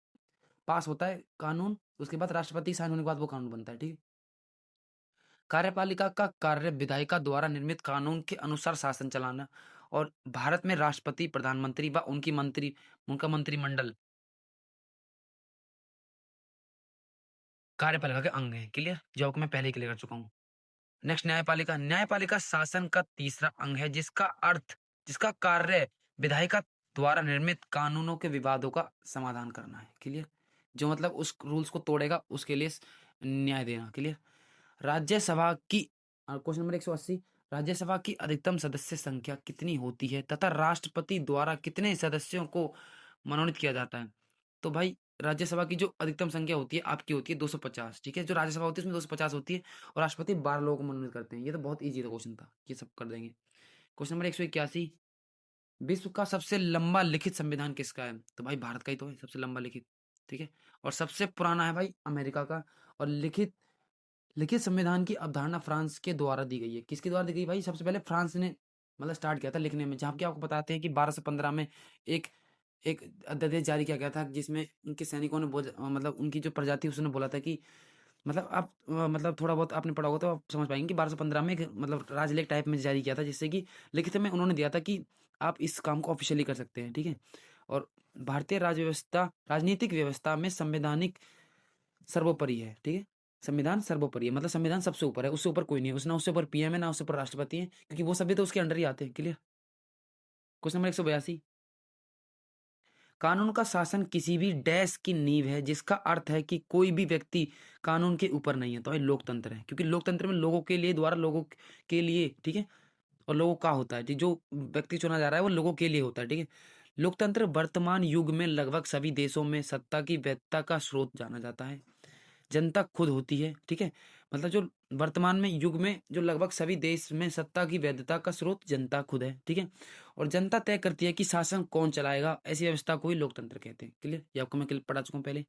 पास होता है कानून उसके बाद राष्ट्रपति साइन होने के बाद वो कानून बनता है, ठीक है। कार्यपालिका का कार्य विधायिका द्वारा निर्मित कानून के अनुसार शासन चलाना। और भारत में राष्ट्रपति, प्रधानमंत्री व उनका मंत्रिमंडल कार्यपालिका के अंग है। क्लियर, जो आपको मैं पहले ही क्लियर कर चुका हूँ। नेक्स्ट, न्यायपालिका। न्यायपालिका शासन का तीसरा अंग है जिसका कार्य विधायिका द्वारा निर्मित कानूनों के विवादों का समाधान करना है। क्लियर, जो मतलब उस रूल्स को तोड़ेगा उसके लिए न्याय देना। क्लियर। राज्यसभा की क्वेश्चन नंबर 180, राज्यसभा की अधिकतम सदस्य संख्या कितनी होती है तथा राष्ट्रपति द्वारा कितने सदस्यों को मनोनीत किया जाता है? तो भाई राज्यसभा की जो अधिकतम संख्या होती है आपकी होती है 250, ठीक है। जो राज्यसभा होती है उसमें 250 होती है और राष्ट्रपति 12 लोगों को मनोनीत करते हैं। ये तो बहुत ईजी क्वेश्चन था, ये सब कर देंगे। क्वेश्चन नंबर 181, विश्व का सबसे लंबा लिखित संविधान किसका है? तो भाई भारत का ही तो है सबसे लंबा लिखित, ठीक है। और सबसे पुराना है भाई अमेरिका का। और लिखित लिखित संविधान की अवधारणा फ्रांस के द्वारा दी गई है। किसके द्वारा दी गई भाई? सबसे पहले फ्रांस ने मतलब स्टार्ट किया था लिखने में। जहाँ की आपको बताते हैं कि 1215 में एक एक अध्यादेश जारी किया गया था जिसमें उनके सैनिकों ने मतलब उनकी जो प्रजाति उसने बोला था कि मतलब आप मतलब थोड़ा बहुत आपने पढ़ा होगा तो आप समझ पाएंगे कि 1215 में एक मतलब राजलेख टाइप में जारी किया था जिससे कि लिखित में उन्होंने दिया था कि आप इस काम को ऑफिशियली कर सकते हैं, ठीक है। और भारतीय राजनीतिक व्यवस्था में संवैधानिक सर्वोपरि है, ठीक है। संविधान सर्वोपरि है मतलब संविधान सबसे ऊपर है, उससे ऊपर कोई नहीं है। ना उससे ऊपर पीएम है ना उससे ऊपर राष्ट्रपति है, क्योंकि वो सभी तो उसके अंडर ही आते हैं। क्लियर। क्वेश्चन नंबर 182, कानून का शासन किसी भी डैश की नींव है जिसका अर्थ है कि कोई भी व्यक्ति कानून के ऊपर नहीं है। तो ये लोकतंत्र है, क्योंकि लोकतंत्र में लोगों के लिए द्वारा लोगों के लिए, ठीक है। और लोगों का होता है, जो व्यक्ति चुना जा रहा है वो लोगों के लिए होता है, ठीक है। लोकतंत्र वर्तमान युग में लगभग सभी देशों में सत्ता की वैधता का स्रोत जाना जाता है। जनता खुद होती है, ठीक है। मतलब जो वर्तमान में युग में जो लगभग सभी देश में सत्ता की वैधता का स्रोत जनता खुद है, ठीक है। और जनता तय करती है कि शासन कौन चलाएगा, ऐसी व्यवस्था को ही लोकतंत्र कहते हैं। क्लियर, ये आपको मैं पढ़ा चुका हूँ पहले।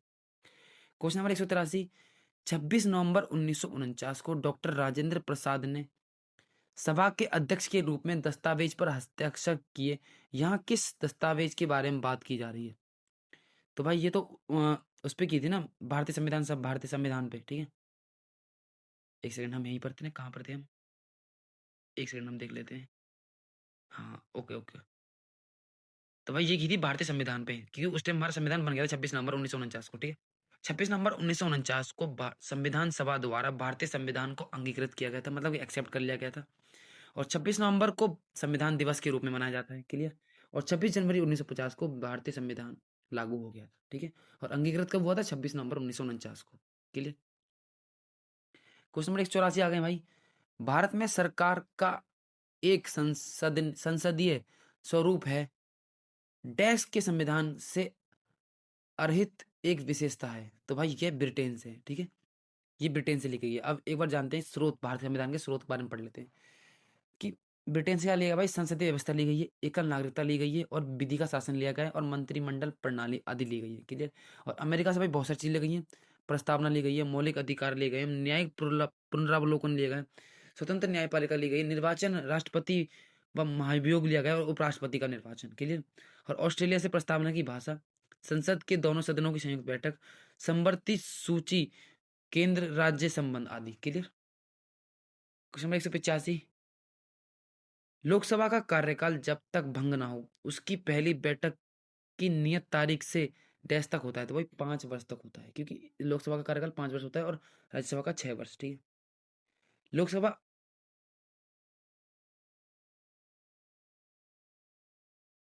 क्वेश्चन नंबर 183, 26 नवंबर 1949 को डॉक्टर राजेंद्र प्रसाद ने सभा के अध्यक्ष के रूप में दस्तावेज पर हस्ताक्षर किए। यहाँ किस दस्तावेज के बारे में बात की जा रही है? तो भाई ये तो उस पे की थी ना, भारतीय संविधान, सब भारतीय संविधान पे, ठीक है। एक सेकंड, हम यहीं पढ़ते हैं, कहाँ पढ़ते हैं हम, एक सेकंड हम देख लेते हैं। हाँ, ओके ओके। तो भाई ये की थी भारतीय संविधान पे, क्योंकि उस टाइम हमारा संविधान बन गया था 26 नवंबर 1949 को, ठीक है। 26 नवंबर 1949 को संविधान सभा द्वारा भारतीय संविधान को अंगीकृत किया गया था, मतलब एक्सेप्ट कर लिया गया था। और 26 नवंबर को संविधान दिवस के रूप में मनाया जाता है। क्लियर। और 26 जनवरी 1950 को भारतीय संविधान लागू हो गया था, ठीक है। और अंगीकृत कब हुआ था? 26 नवंबर 1949 को। क्लियर। क्वेश्चन नंबर 184 आ गए भाई। भारत में सरकार का एक संसदीय स्वरूप है, डैश के संविधान से अर्हित एक विशेषता है। तो भाई ये ब्रिटेन से है, ठीक है। ये ब्रिटेन से ली गई है। अब एक बार जानते हैं स्रोत, भारतीय संविधान के स्रोत के बारे में पढ़ लेते हैं कि ब्रिटेन से क्या लिया गया भाई? संसदीय व्यवस्था ली गई है, एकल नागरिकता ली गई है, और विधि का शासन लिया गया है, और मंत्रिमंडल प्रणाली आदि ली गई है। क्लियर। और अमेरिका से भाई बहुत सारी चीजें ली गई हैं, प्रस्तावना ली गई है, मौलिक अधिकार लिए गए हैं, न्यायिक पुनरावलोकन लिए गए, स्वतंत्र न्यायपालिका ली गई, निर्वाचन राष्ट्रपति व महाभियोग लिया गया, और उपराष्ट्रपति का निर्वाचन। क्लियर। और ऑस्ट्रेलिया से प्रस्तावना की भाषा, संसद के दोनों सदनों की संयुक्त बैठक, संवर्ती सूची, केंद्र राज्य संबंध आदि। क्लियर। क्वेश्चन नंबर 185, लोकसभा का कार्यकाल जब तक भंग ना हो उसकी पहली बैठक की नियत तारीख से डैश तक होता है। तो भाई 5 वर्ष तक होता है, क्योंकि लोकसभा का कार्यकाल 5 वर्ष होता है और राज्यसभा का 6 वर्ष, ठीक है। लोकसभा,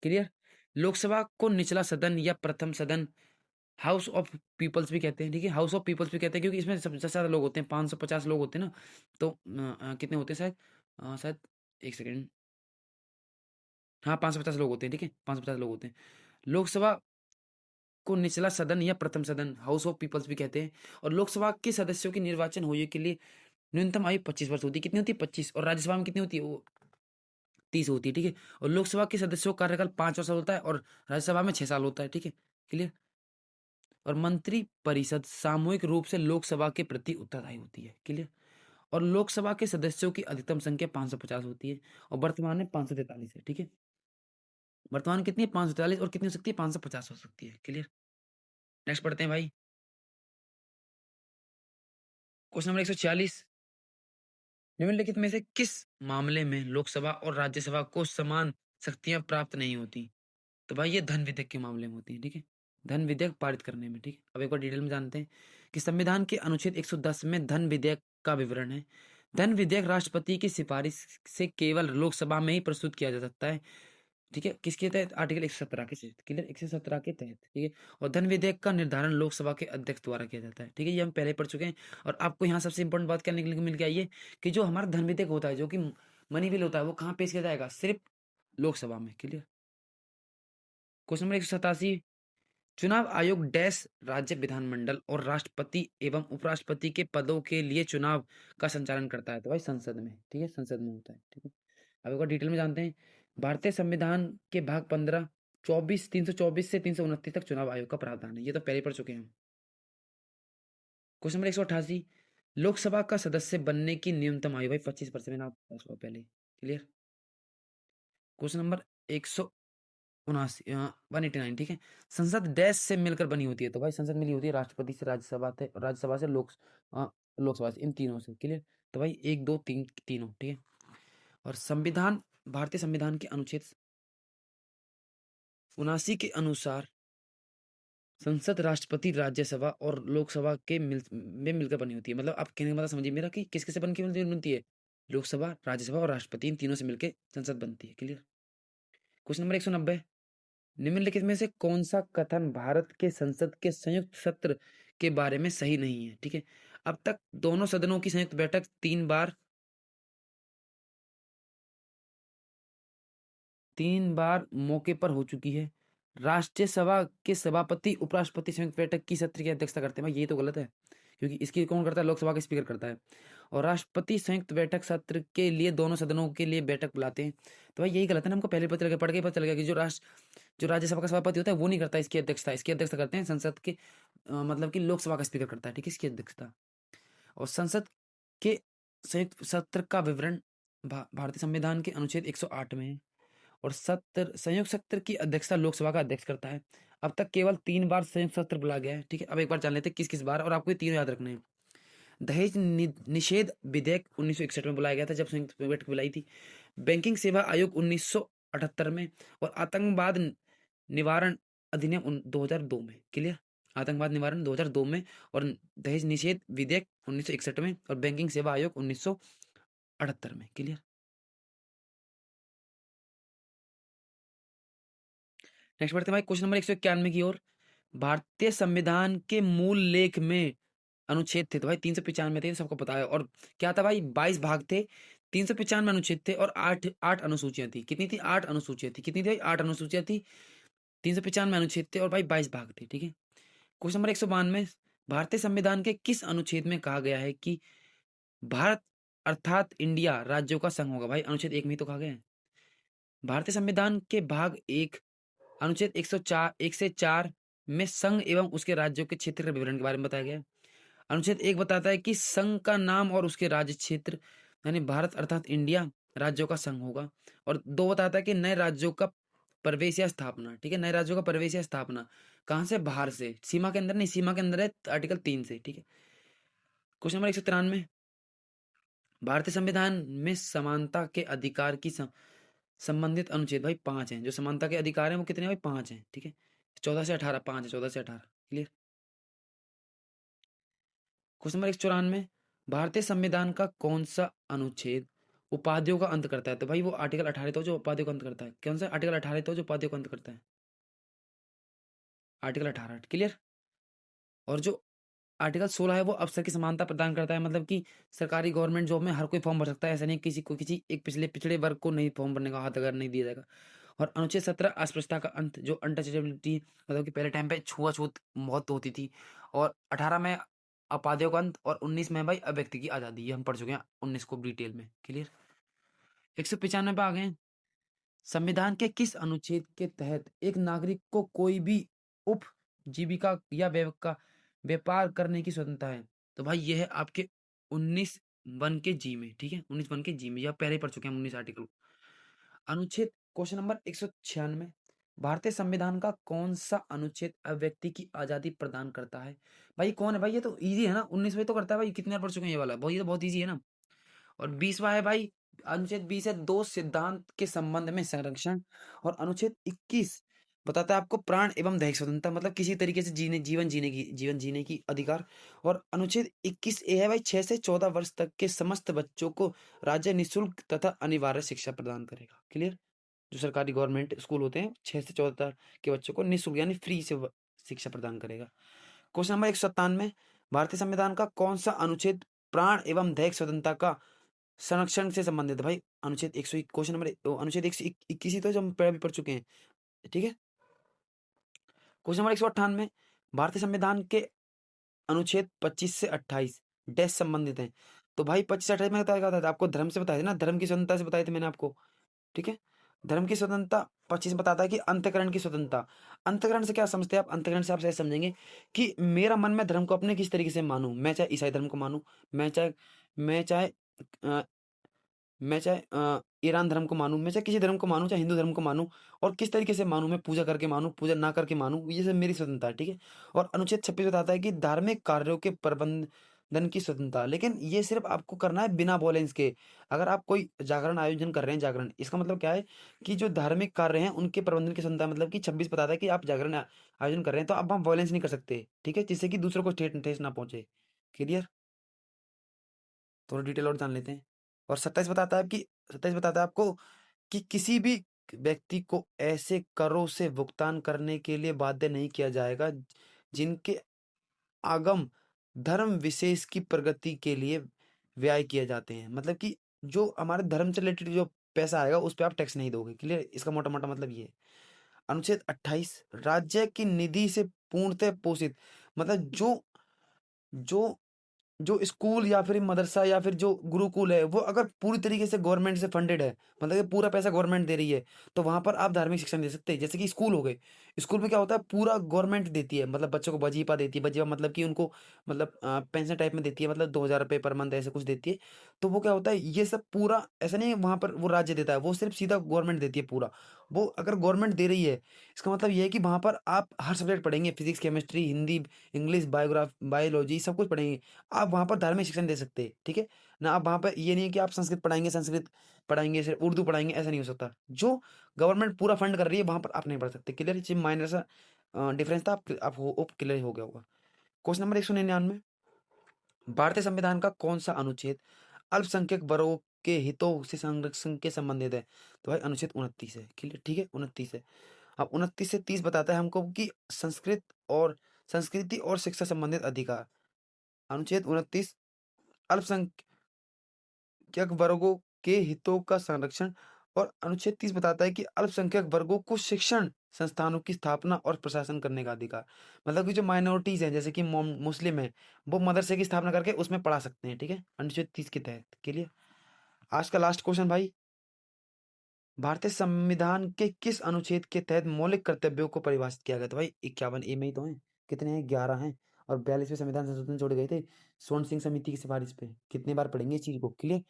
क्लियर। लोकसभा को निचला सदन या प्रथम सदन, हाउस ऑफ पीपल्स भी कहते हैं, ठीक है। हाउस ऑफ पीपल्स भी कहते हैं क्योंकि इसमें सबसे ज्यादा लोग होते हैं, 550 लोग होते हैं ना। तो कितने होते हैं शायद, शायद, एक सेकेंड, हाँ 550 लोग होते हैं, ठीक है, 550 लोग होते हैं। लोकसभा को निचला सदन या प्रथम सदन, हाउस ऑफ पीपल्स भी कहते हैं। और लोकसभा के सदस्यों की निर्वाचन होने के लिए न्यूनतम आयु 25 वर्ष होती है। कितनी होती है? 25। और राज्यसभा में कितनी होती है? वो 30 होती है, ठीक है। और लोकसभा के सदस्यों का कार्यकाल 5 वर्ष होता है, और राज्यसभा में 6 साल होता है, ठीक है। क्लियर। और मंत्री परिषद सामूहिक रूप से लोकसभा के प्रति उत्तरदायी होती है। क्लियर। और लोकसभा के सदस्यों की अधिकतम संख्या 550 होती है, और वर्तमान में 543 है, ठीक है। वर्तमान कितनी है? 543। और कितनी हो सकती है? 550 हो सकती है। क्लियर। नेक्स्ट पढ़ते हैं भाई। क्वेश्चन नंबर 146, निम्नलिखित में से किस मामले में लोकसभा और राज्यसभा को समान शक्तियां प्राप्त नहीं होती? तो भाई ये धन विधेयक के मामले में होती है, ठीक है। धन विधेयक पारित करने में, ठीक है। अब एक बार डिटेल में जानते हैं कि संविधान के अनुच्छेद 110 में धन विधेयक का विवरण है। धन विधेयक राष्ट्रपति की सिफारिश से केवल लोकसभा में ही प्रस्तुत किया जा सकता है, ठीक है। किसके तहत? आर्टिकल 117 के तहत। क्लियर, 117 के तहत, ठीक है। और धन विधेयक का निर्धारण लोकसभा के अध्यक्ष द्वारा किया जाता है, ठीक है। ये हम पहले पढ़ चुके हैं। और आपको यहाँ सबसे इंपॉर्टेंट बात क्या निकलने को मिल गया, ये कि जो हमारा धन विधेयक होता है, जो कि मनी बिल होता है, वो कहाँ पेश किया जाएगा? सिर्फ लोकसभा में। क्लियर। क्वेश्चन नंबर 187, चुनाव आयोग डैश राज्य विधानमंडल और राष्ट्रपति एवं उपराष्ट्रपति के पदों के लिए चुनाव का संचालन करता है? तो भाई संसद में, ठीक है, संसद में होता है, ठीक है। अब एक बार डिटेल में जानते हैं। भारतीय संविधान के भाग 15, 324 से 329 तक चुनाव आयोग का प्रावधान है। ये तो पहले पढ़ चुके हैं हम। क्वेश्चन नंबर 188, लोकसभा का सदस्य बनने की न्यूनतम आयु भाई 25%, मैंने आपको बताया पहले। क्लियर। क्वेश्चन नंबर 179, 189, ठीक है। संसद डैश से मिलकर बनी होती है? तो भाई संसद मिली होती है राष्ट्रपति से, राज्यसभा से, लोकसभा से, इन तीनों से। क्लियर। तो भाई 1 2 3 तीनों, ठीक है। और संविधान, भारतीय संविधान के अनुच्छेद 79 के अनुसार संसद राष्ट्रपति, राज्यसभा और लोकसभा के में मिलकर बनी होती है। मतलब आप कहने का मतलब समझिए मेरा कि किस किस से बनती है? लोकसभा, राज्यसभा और राष्ट्रपति, इन तीनों से मिलकर संसद बनती है। क्लियर। क्वेश्चन नंबर 190, निम्नलिखित में से कौन सा कथन भारत के संसद के संयुक्त सत्र के बारे में सही नहीं है? ठीक है। अब तक दोनों सदनों की संयुक्त बैठक 3 बार मौके पर हो चुकी है। राष्ट्रीय सभा के सभापति उपराष्ट्रपति संयुक्त बैठक की सत्र की अध्यक्षता करते हैं। भाई ये तो गलत है, क्योंकि इसकी कौन करता है? लोकसभा का स्पीकर करता है। और राष्ट्रपति संयुक्त बैठक सत्र के लिए दोनों सदनों के लिए बैठक बुलाते हैं। तो भाई यही गलत है ना, हमको पहले पता लगा, पढ़ के पता चल गया कि जो राज्यसभा का सभापति होता है वो नहीं करता इसकी अध्यक्षता, इसकी अध्यक्षता करते हैं संसद के मतलब कि लोकसभा का स्पीकर करता है, ठीक है, इसकी अध्यक्षता। और संसद के संयुक्त सत्र का विवरण भारतीय संविधान के अनुच्छेद 108 में है। और संयुक्त सत्र की अध्यक्षता लोकसभा का अध्यक्ष करता है। अब तक केवल 3 बार संयुक्त सत्र बुला गया है, ठीक है। अब एक बार जान लेते हैं किस किस बार, और आपको ये तीनों याद रखने हैं। दहेज निषेध विधेयक 1961 में बुलाया गया था, जब संयुक्त बैठक बुलाई थी। बैंकिंग सेवा आयोग 1978 में। और आतंकवाद निवारण अधिनियम 2002 में। क्लियर। आतंकवाद निवारण 2002 में, और दहेज निषेध विधेयक 1961 में, और बैंकिंग सेवा आयोग 1978 में। क्लियर। नेक्स्ट बढ़ते हैं भाई क्वेश्चन नंबर 191 की ओर। भारतीय संविधान के मूल लेख में अनुच्छेद थे, तो भाई 395 थे, सबको पता है। और क्या था भाई, 22 भाग थे, 395 अनुच्छेद थे, और आठ आठ अनुसूचियां थी। कितनी थी? 8 अनुसूचियां थी। कितनी थी भाई? 8 अनुसूचियां थी, 395 अनुच्छेद थे, और भाई 22 भाग थे, ठीक है। Question number 192। भारतीय संविधान के किस अनुच्छेद में कहा गया है कि भारत अर्थात इंडिया राज्यों का संघ होगा? भाई अनुच्छेद 1 में ही तो कहा गया है। भारतीय संविधान के भाग 1 अनुच्छेद 104 1 से 4 में संघ एवं उसके राज्यों के क्षेत्र के विवरण के बारे में बताया गया है। अनुच्छेद 1 बताता है कि संघ का नाम और उसके राज्य क्षेत्र, यानी भारत अर्थात इंडिया राज्यों का संघ होगा। और 2 बताता है कि नए राज्यों का प्रवेश या स्थापना, ठीक है, नए राज्यों का प्रवेश या स्थापना कहाँ से? बाहर से, सीमा के अंदर नहीं, सीमा के अंदर है आर्टिकल 3 से, ठीक है। Question number 193। भारतीय संविधान में समानता के अधिकार की संबंधित अनुच्छेद भाई 5 हैं। जो समानता के अधिकार हैं वो कितने हैं भाई? 5 हैं, ठीक है। 14 से 18, 5 है, 14 से 18। क्लियर। Question number 194। भारतीय संविधान का कौन सा अनुच्छेद उपाधियों का अंत करता है? तो भाई वो आर्टिकल 18 तो जो उपाधियों का अंत करता है। कौन सा आर्टिकल 18 तो जो उपाधियों का अंत करता है? आर्टिकल 18। क्लियर। और जो आर्टिकल 16 है वो अवसर की समानता प्रदान करता है, मतलब कि सरकारी गवर्नमेंट जॉब में हर कोई फॉर्म भर सकता है, ऐसा नहीं किसी को, किसी एक पिछड़े वर्ग को नहीं फॉर्म भरने का हक अगर नहीं दिया जाएगा। और अनुच्छेद 17 अस्पृश्यता का अंत, जो अनटचेबिलिटी, मतलब कि पहले टाइम पे छुआछूत बहुत होती थी। और 18 में अपराधियों का अंत, और 19 में भाई अभिव्यक्ति की आजादी। ये हम पढ़ चुके हैं 19 को डिटेल में। क्लियर। 195 पे आ गए। संविधान के किस अनुच्छेद के तहत एक नागरिक को कोई भी उप जीविका या व्यापार करने की स्वतंत्रता है? तो भाई ये है आपके 19(1) के जी में, ठीक है, 19(1) के जी में, या पहले ही पढ़ चुके हैं 19 आर्टिकल। अनुच्छेद क्वेश्चन नंबर 196। भारतीय संविधान का कौन सा अनुच्छेद अभिव्यक्ति की आजादी प्रदान करता है? भाई कौन है भाई? ये तो इजी है ना, 19 में तो करता है भाई, कितने बार पढ़ चुके हैं ये वाला, बहुत, ये तो बहुत इजी है ना। और 20वां है भाई, अनुच्छेद 20 है, दो सिद्धांत के संबंध में संरक्षण। और अनुच्छेद 21 बताता है आपको प्राण एवं दैहिक स्वतंत्रता, मतलब किसी तरीके से जीवन जीने की अधिकार। और अनुच्छेद 21 ए है भाई, 6 से 14 वर्ष तक के समस्त बच्चों को राज्य निःशुल्क तथा अनिवार्य शिक्षा प्रदान करेगा। क्लियर। जो सरकारी गवर्नमेंट स्कूल होते हैं 6 से 14 के बच्चों को निःशुल्क यानी फ्री से शिक्षा प्रदान करेगा। Question number 197। भारतीय संविधान का कौन सा अनुच्छेद प्राण एवं दैहिक स्वतंत्रता का संरक्षण से संबंधित है? भाई अनुच्छेद 101। क्वेश्चन नंबर अनुच्छेद 121 ही तो जो हम पहले भी पढ़ चुके हैं, ठीक है। Question number 198। भारतीय संविधान के अनुच्छेद 25 से 28 डैश संबंधित हैं? तो भाई 25 से 28 में बताया था आपको, धर्म से बताया था ना, धर्म की स्वतंत्रता से बताए थे मैंने आपको, ठीक है। धर्म की स्वतंत्रता 25 में बताता है कि अंतःकरण की स्वतंत्रता। अंतःकरण से क्या समझते हैं आप? अंतःकरण से आप ऐसे समझेंगे कि मेरा मन में धर्म को अपने किस तरीके से मानूं, मैं चाहे ईसाई धर्म को मानूं, मैं चाहे मैं चाहे अ, मैं चाहे ईरान धर्म को मानूं, मैं चाहे किसी धर्म को मानूं, चाहे हिंदू धर्म को मानूं, और किस तरीके से मानूं, मैं पूजा करके मानूं, पूजा ना करके मानूं, ये सब मेरी स्वतंत्रता है, ठीक है। और अनुच्छेद 26 बताता है कि धार्मिक कार्यों के प्रबंधन की स्वतंत्रता, लेकिन ये सिर्फ आपको करना है बिना वॉयलेंस के। अगर आप कोई जागरण आयोजन कर रहे हैं, जागरण, इसका मतलब क्या है कि जो धार्मिक कार्य हैं उनके प्रबंधन की स्वतंत्रता, मतलब कि 26 बताता है कि आप जागरण आयोजन कर रहे हैं तो अब आप वॉयलेंस नहीं कर सकते, ठीक है, जिससे कि दूसरों को ठेस ना पहुंचे। क्लियर। थोड़ा डिटेल और जान लेते हैं। और 27 बताता है आपको कि किसी भी व्यक्ति को ऐसे करों से भुगतान करने के लिए बाध्य नहीं किया जाएगा जिनके आगम धर्म विशेष की प्रगति के लिए व्यय किए जाते हैं, मतलब कि जो हमारे धर्म से रिलेटेड जो पैसा आएगा उस पर आप टैक्स नहीं दोगे। क्लियर। इसका मोटा मोटा मतलब ये है। अनुच्छेद 28 राज्य की निधि से पूर्णतः पोषित, मतलब जो जो जो स्कूल या फिर मदरसा या फिर जो गुरुकुल है, वो अगर पूरी तरीके से गवर्नमेंट से फंडेड है, मतलब कि पूरा पैसा गवर्नमेंट दे रही है, तो वहाँ पर आप धार्मिक शिक्षण दे सकते हैं। जैसे कि स्कूल हो गए, स्कूल में क्या होता है, पूरा गवर्नमेंट देती है, मतलब बच्चों को वजीफ़ा देती है, वजीफ़ा मतलब कि उनको मतलब पेंशन टाइप में देती है, मतलब 2000 रुपए पर मंथ ऐसे कुछ देती है। तो वो क्या होता है, ये सब पूरा ऐसा नहीं है वहाँ पर वो राज्य देता है, वो सिर्फ़ सीधा गवर्नमेंट देती है पूरा। वो अगर गवर्नमेंट दे रही है, इसका मतलब ये है कि वहाँ पर आप हर सब्जेक्ट पढ़ेंगे, physics, chemistry, Hindi, English, biology सब कुछ पढ़ेंगे। आप वहाँ पर धार्मिक शिक्षण दे सकते हैं, ठीक है? ना आप वहाँ पे ये नहीं है कि आप संस्कृत पढ़ाएँगे, सिर्फ़ उर्दू पढ़ाएँगे, ऐसा नहीं हो सकता। जो गवर्नमेंट पूरा फंड कर रही है, वहाँ पर आप नहीं पढ़ सकते। क्लियर? ये माइनर सा डिफरेंस था, आप होप क्लियर हो गया होगा। क्वेश्चन नंबर 199, भारतीय संविधान का कौन-सा अनुच्छेद अल्पसंख्यक वर्गों के हितों से संरक्षण के संबंधित है? तो भाई अनुच्छेद 29 है। क्लियर? ठीक है, 29 है। अब 29 से 30 बताता है हमको कि संस्कृति और शिक्षा संबंधित अधिकार। अनुच्छेद 29 अल्पसंख्यक वर्गों के हितों का संरक्षण, और अनुच्छेद 30 बताता है कि अल्पसंख्यक वर्गों को शिक्षण संस्थानों की स्थापना और प्रशासन करने का अधिकार। मतलब कि जो माइनॉरिटीज हैं, जैसे कि मुस्लिम है, वो मदरसे की स्थापना करके उसमें पढ़ा सकते हैं, ठीक है, अनुच्छेद 30 के तहत। क्लियर? आज का लास्ट क्वेश्चन भाई, भारतीय संविधान के किस अनुच्छेद के तहत मौलिक कर्तव्यों को परिभाषित किया गया? तो भाई 51 ए में ही तो है। कितने हैं? 11 हैं। और 42वें संविधान संशोधन जोड़े गए थे स्वर्ण सिंह समिति की सिफारिश पे। कितने बार पढ़ेंगे इस चीज को? क्लियर?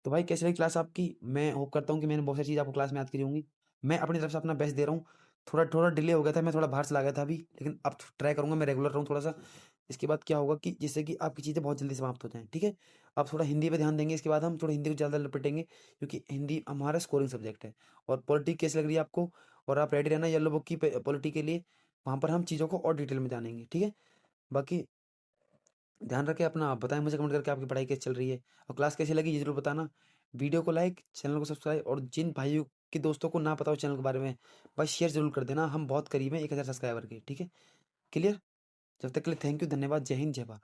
तो भाई कैसी लगी क्लास आपकी? मैं होप करता हूँ कि मैंने बहुत सारी चीज़ आपको क्लास में याद करी होंगी। मैं अपनी तरफ से अपना बेस्ट दे रहा हूँ। थोड़ा थोड़ा डिले हो गया था, मैं थोड़ा बाहर चला गया था अभी, लेकिन अब ट्राई करूंगा मैं रेगुलर रहूँ थोड़ा सा। इसके बाद क्या होगा कि जिससे कि आपकी चीज़ें बहुत जल्दी समाप्त हो जाएँ, ठीक है? आप थोड़ा हिंदी पे ध्यान देंगे, इसके बाद हम थोड़ा हिंदी को ज़्यादा लपेटेंगे, क्योंकि हिंदी हमारा स्कोरिंग सब्जेक्ट है। और पॉलिटी कैसी लग रही है आपको? और आप रेडी रहना येलो बुक की पॉलिटी के लिए, वहाँ पर हम चीज़ों को और डिटेल में जानेंगे, ठीक है? बाकी ध्यान रखें अपना, आप बताएं मुझे कमेंट करके आपकी पढ़ाई कैसी चल रही है, और क्लास कैसी लगी ये जरूर बताना। वीडियो को लाइक, चैनल को सब्सक्राइब, और जिन भाइयों के दोस्तों को ना पता हो चैनल के बारे में, भाई शेयर जरूर कर देना। हम बहुत करीब हैं 1000 सब्सक्राइबर के, ठीक है? क्लियर? जब तक के लिए थैंक यू, धन्यवाद, जय हिंद, जय भारत।